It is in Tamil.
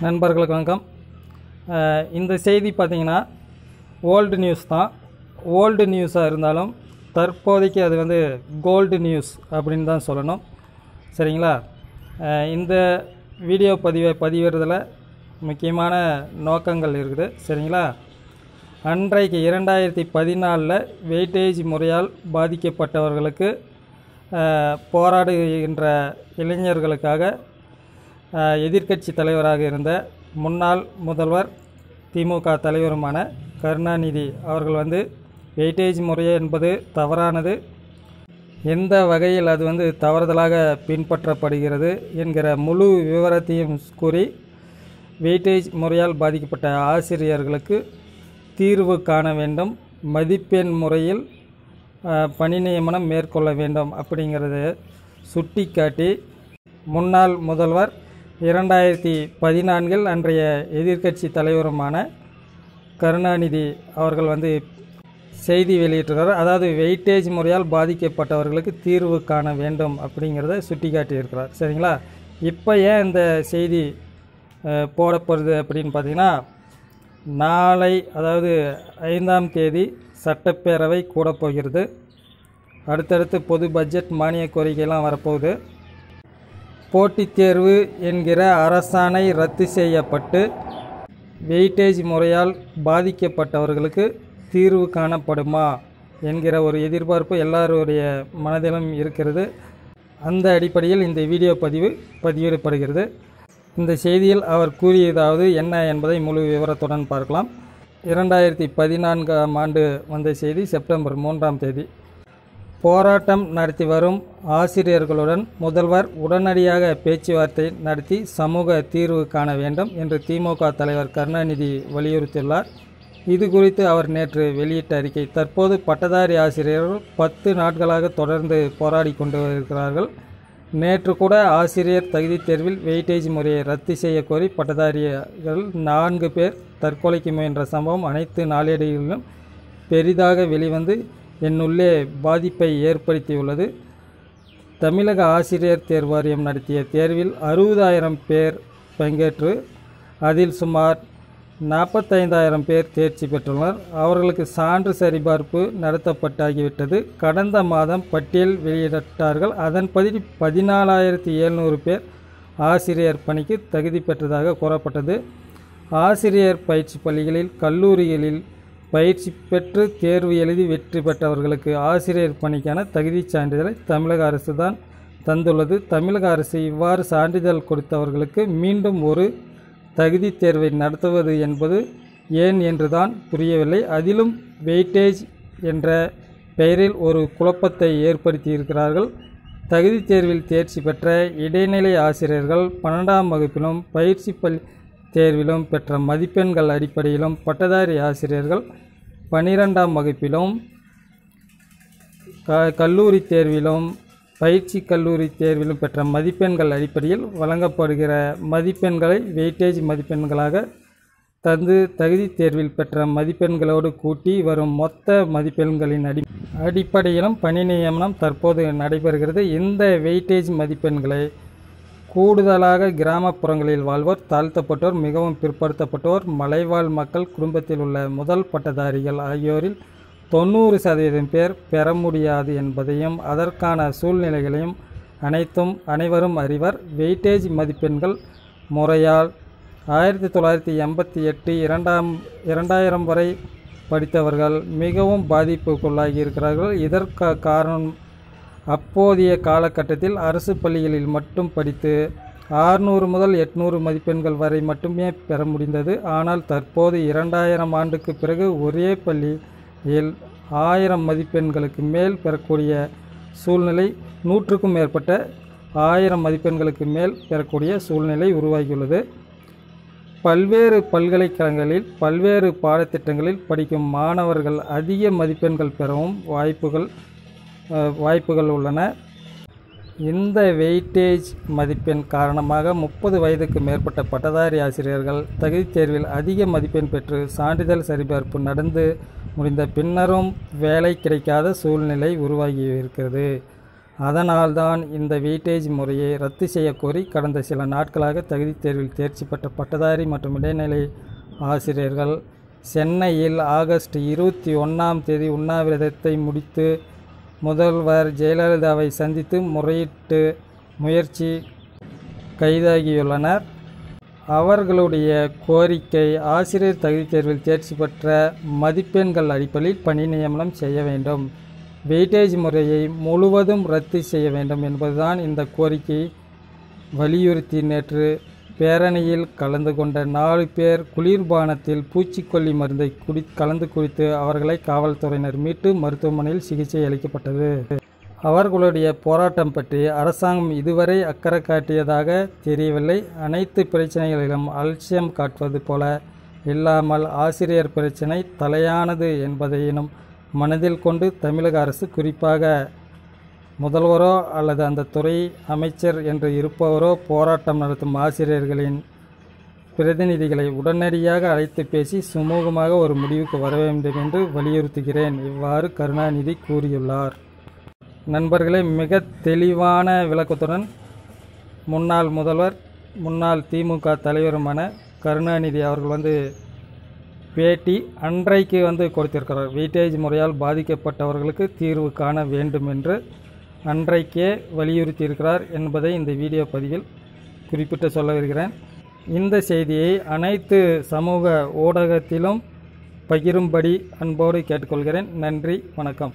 நண்பர்களுக்கு வணக்கம். இந்த செய்தி பார்த்திங்கன்னா ஓல்டு நியூஸ் தான். ஓல்டு நியூஸாக இருந்தாலும் தற்போதைக்கு அது வந்து கோல்டு நியூஸ் அப்படின்னு தான் சொல்லணும். சரிங்களா? இந்த வீடியோ பதிவிடுறதில் முக்கியமான நோக்கங்கள் இருக்குது. சரிங்களா? அன்றைக்கு 2014 வெயிட்டேஜ் முறையால் பாதிக்கப்பட்டவர்களுக்கு போராடுகின்ற இளைஞர்களுக்காக எதிர்க்கட்சி தலைவராக இருந்த முன்னாள் முதல்வர் திமுக தலைவருமான கருணாநிதி அவர்கள் வந்து வெயிட்டேஜ் முறை என்பது தவறானது, எந்த வகையில் அது வந்து தவறுதலாக பின்பற்றப்படுகிறது என்கிற முழு விவரத்தையும் கூறி வெயிட்டேஜ் முறையால் பாதிக்கப்பட்ட ஆசிரியர்களுக்கு தீர்வு காண வேண்டும், மதிப்பெண் முறையில் பணி நியமனம் மேற்கொள்ள வேண்டும் அப்படிங்கிறத சுட்டி காட்டி முன்னாள் முதல்வர் 2014 அன்றைய எதிர்க்கட்சி தலைவருமான கருணாநிதி அவர்கள் வந்து செய்தி வெளியிட்டிருக்கிறார். அதாவது வெயிட்டேஜ் முறையால் பாதிக்கப்பட்டவர்களுக்கு தீர்வு காண வேண்டும் அப்படிங்கிறத சுட்டி காட்டியிருக்கிறார். சரிங்களா? இப்போ ஏன் இந்த செய்தி போடப்படுது அப்படின்னு பார்த்தீங்கன்னா, நாளை அதாவது 5ஆம் தேதி சட்டப்பேரவை கூடப்போகிறது. அடுத்தடுத்து பொது பட்ஜெட் மானிய கோரிக்கையெல்லாம் வரப்போகுது. போட்டித் தேர்வு என்கிற அரசாணை ரத்து செய்யப்பட்டு வெயிட்டேஜ் முறையால் பாதிக்கப்பட்டவர்களுக்கு தீர்வு காணப்படுமா என்கிற ஒரு எதிர்பார்ப்பு எல்லாருடைய மனதிலும் இருக்கிறது. அந்த அடிப்படையில் இந்த வீடியோ பதிவிடப்படுகிறது. இந்த செய்தியில் அவர் கூறியதாவது என்ன என்பதை முழு விவரத்துடன் பார்க்கலாம். 2014ஆம் ஆண்டு வந்த செய்தி, செப்டம்பர் 3ஆம் தேதி. போராட்டம் நடத்தி வரும் ஆசிரியர்களுடன் முதல்வர் உடனடியாக பேச்சுவார்த்தை நடத்தி சமூக தீர்வு காண வேண்டும் என்று திமுக தலைவர் கருணாநிதி வலியுறுத்தியுள்ளார். இது குறித்து அவர் நேற்று வெளியிட்ட அறிக்கை. தற்போது பட்டதாரி ஆசிரியர்கள் 10 நாட்களாக தொடர்ந்து போராடி கொண்டு வருகிறார்கள். நேற்று கூட ஆசிரியர் தகுதி தேர்வில் வெயிட்டேஜ் முறையை ரத்து செய்ய கோரி பட்டதாரிகள் 4 பேர் தற்கொலைக்கு முயன்ற சம்பவம் அனைத்து நாளேடுகளிலும் பெரிதாக வெளிவந்து என்னுள்ளே பாதிப்பை ஏற்படுத்தியுள்ளது. தமிழக ஆசிரியர் தேர்வு வாரியம் நடத்திய தேர்வில் 60,000 பேர் பங்கேற்று அதில் சுமார் 45,000 பேர் தேர்ச்சி பெற்றுள்ளனர். அவர்களுக்கு சான்று சரிபார்ப்பு நடத்தப்பட்டாகிவிட்டது. கடந்த மாதம் பட்டியல் வெளியிட்டார்கள். அதன்படி 14,700 பேர் ஆசிரியர் பணிக்கு தகுதி பெற்றதாக கூறப்பட்டது. ஆசிரியர் பயிற்சி பள்ளிகளில் கல்லூரிகளில் பயிற்சி பெற்று தேர்வு எழுதி வெற்றி பெற்றவர்களுக்கு ஆசிரியர் பணிக்கான தகுதி சான்றிதழை தமிழக அரசு தான் தந்துள்ளது. தமிழக அரசு இவ்வாறு சான்றிதழ் கொடுத்தவர்களுக்கு மீண்டும் ஒரு தகுதி தேர்வை நடத்துவது என்பது ஏன் என்று தான் புரியவில்லை. அதிலும் வெயிட்டேஜ் என்ற பெயரில் ஒரு குழப்பத்தை ஏற்படுத்தியிருக்கிறார்கள். தகுதி தேர்வில் தேர்ச்சி பெற்ற இடைநிலை ஆசிரியர்கள் 12ஆம் வகுப்பிலும் பயிற்சி பள்ளி தேர்விலும் பெற்ற மதிப்பெண்கள் அடிப்படையிலும் பட்டதாரி ஆசிரியர்கள் 12ஆம் வகுப்பிலும் கல்லூரி தேர்விலும் பயிற்சி கல்லூரி தேர்விலும் பெற்ற மதிப்பெண்கள் அடிப்படையில் வழங்கப்படுகிற மதிப்பெண்களை வெயிட்டேஜ் மதிப்பெண்களாக தந்து தகுதி தேர்வில் பெற்ற மதிப்பெண்களோடு கூட்டி வரும் மொத்த மதிப்பெண்களின் அடிப்படையிலும் பணி நியமனம் தற்போது நடைபெறுகிறது. இந்த வெயிட்டேஜ் மதிப்பெண்களை கூடுதலாக கிராமப்புறங்களில் வாழ்வோர், தாழ்த்தப்பட்டோர், மிகவும் பிற்படுத்தப்பட்டோர், மலைவாழ் மக்கள், குடும்பத்தில் உள்ள முதல் பட்டதாரிகள் ஆகியோரில் 90% பேர் பெற முடியாது என்பதையும் அதற்கான சூழ்நிலைகளையும் அனைவரும் அறிவர். வெயிட்டேஜ் மதிப்பெண்கள் முறையால் 1988 2000 வரை படித்தவர்கள் மிகவும் பாதிப்புக்குள்ளாகி இருக்கிறார்கள். இதற்கு காரணம், அப்போதைய காலகட்டத்தில் அரசு பள்ளிகளில் மட்டும் படித்து 600 முதல் 800 மதிப்பெண்கள் வரை மட்டுமே பெற முடிந்தது. ஆனால் தற்போது 2000 ஆண்டுக்கு பிறகு ஒரே பள்ளியில் 1000 மதிப்பெண்களுக்கு மேல் பெறக்கூடிய சூழ்நிலை, 100க்கும் மேற்பட்ட 1000 மதிப்பெண்களுக்கு மேல் பெறக்கூடிய சூழ்நிலை உருவாகியுள்ளது. பல்வேறு பல்கலைக்கழகங்களில் பல்வேறு பாடத்திட்டங்களில் படிக்கும் மாணவர்கள் அதிக மதிப்பெண்கள் பெறவும் வாய்ப்புகள் உள்ளன. இந்த வெயிட்டேஜ் மதிப்பெண் காரணமாக 30 வயதுக்கு மேற்பட்ட பட்டதாரி ஆசிரியர்கள் தகுதி தேர்வில் அதிக மதிப்பெண் பெற்று சான்றிதழ் சரிபார்ப்பு நடந்து முடிந்த பின்னரும் வேலை கிடைக்காத சூழ்நிலை உருவாகி இருக்கிறது. அதனால்தான் இந்த வெயிட்டேஜ் முறையை ரத்து செய்யக்கோரி கடந்த சில நாட்களாக தகுதித் தேர்வில் தேர்ச்சி பெற்ற பட்டதாரி மற்றும் இடைநிலை ஆசிரியர்கள் சென்னையில் ஆகஸ்ட் 21ஆம் தேதி உண்ணாவிரதத்தை முடித்து முதல்வர் ஜெயலலிதாவை சந்தித்து முறையிட்டு முயற்சி கைதாகியுள்ளனர். அவர்களுடைய கோரிக்கை ஆசிரியர் தகுதித் தேர்வில் தேர்ச்சி பெற்ற மதிப்பெண்கள் அடிப்படையில் பணி நியமனம் செய்ய வேண்டும், வெயிட்டேஜ் முறையை முழுவதும் ரத்து செய்ய வேண்டும் என்பதுதான். இந்த கோரிக்கை வலியுறுத்தி நேற்று பேரணியில் கலந்து கொண்ட 4 பேர் குளிர்பானத்தில் பூச்சிக்கொல்லி மருந்தை கலந்து குடித்து அவர்களை காவல்துறையினர் மீட்டு மருத்துவமனையில் சிகிச்சை அளிக்கப்பட்டது. அவர்களுடைய போராட்டம் பற்றி அரசாங்கம் இதுவரை அக்கறை காட்டியதாக தெரியவில்லை. அனைத்து பிரச்சனைகளிலும் அலட்சியம் காட்டுவது போல இல்லாமல் ஆசிரியர் பிரச்சனை தலையானது என்பதையும் மனதில் கொண்டு தமிழக அரசு, குறிப்பாக முதல்வரோ அல்லது அந்த துறை அமைச்சர் என்று இருப்பவரோ போராட்டம் நடத்தும் ஆசிரியர்களின் பிரதிநிதிகளை உடனடியாக அழைத்து பேசி சுமூகமாக ஒரு முடிவுக்கு வர வேண்டும் என்று வலியுறுத்துகிறேன். இவ்வாறு கருணாநிதி கூறியுள்ளார். நண்பர்களே, மிக தெளிவான விளக்கத்துடன் முன்னாள் முதல்வர் முன்னாள் திமுக தலைவருமான கருணாநிதி அவர்கள் பேட்டி அன்றைக்கு கொடுத்திருக்கிறார். வெயிட்டேஜ் முறையால் பாதிக்கப்பட்டவர்களுக்கு தீர்வு காண வேண்டும் என்று அன்றைக்கே வலியுறுத்தியிருக்கிறார் என்பதை இந்த வீடியோ பதிவில் குறிப்பிட்டு சொல்ல வருகிறேன். இந்த செய்தியை அனைத்து சமூக ஊடகத்திலும் பகிரும்படி அன்போடு கேட்டுக்கொள்கிறேன். நன்றி, வணக்கம்.